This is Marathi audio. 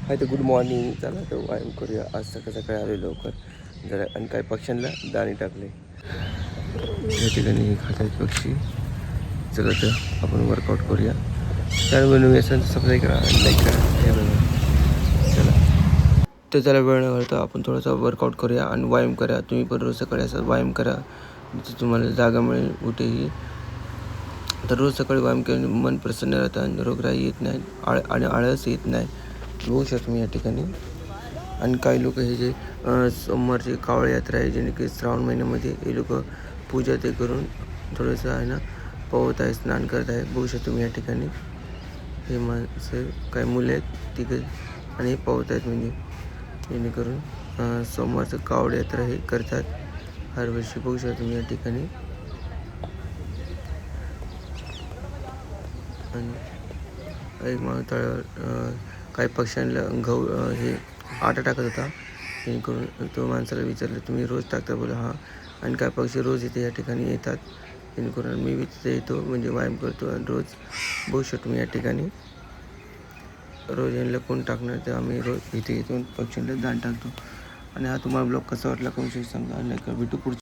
हाय तर गुड मॉर्निंग. चला तर व्यायाम करूया. आज सकाळ सकाळी आलो लवकर जरा आणि काही पक्ष्यांना दाणे टाकले. या ठिकाणी खात आहेत पक्षी. चला तर आपण वर्कआउट करूया. चॅनल बनवून असेल तर सबस्क्राईब करा आणि लाईक करा. हे बघा चला तर त्याला वेळ न घालता आपण थोडासा वर्कआउट करूया आणि व्यायाम करा. तुम्ही पण रोज सकाळी असं व्यायाम करा जिथे तुम्हाला जागा मिळेल कुठेही. तर रोज सकाळी व्यायाम केल्याने मन प्रसन्न राहतं आणि रोगराई येत नाही आणि आळस येत नाही. बघू शकता तुम्ही या ठिकाणी. आणि काही लोक हे जे सोमवारची कावळ यात्रा आहे जेणे की श्रावण महिन्यामध्ये हे लोक पूजा ते करून थोडंसं आहे ना पोहत आहे, स्नान करत आहे. बघू शकता तुम्ही या ठिकाणी. हे माणसं काही मुले आहेत तिकडे आणि हे पोहत आहेत म्हणजे जेणेकरून सोमवारचं कावड यात्रा हे करतात हर वर्षी. बघू शकता तुम्ही या ठिकाणी. आणि एक माणूस तळ्यावर काही पक्ष्यांना गहू हे आटा टाकत होता. जेणेकरून तो माणसाला विचारलं तुम्ही रोज टाकता? बोला हां. आणि काही पक्षी रोज इथे या ठिकाणी येतात. जेणेकरून मी तिथे येतो म्हणजे व्यायाम करतो आणि रोज बघू शकतो मी या ठिकाणी. रोज यांना कोण टाकणार तर आम्ही रोज इथे येतो पक्ष्यांना दाण टाकतो. आणि हा तुम्हाला ब्लॉग कसा वाटला कमेंट सांगा. आणि भेटू पुढच्या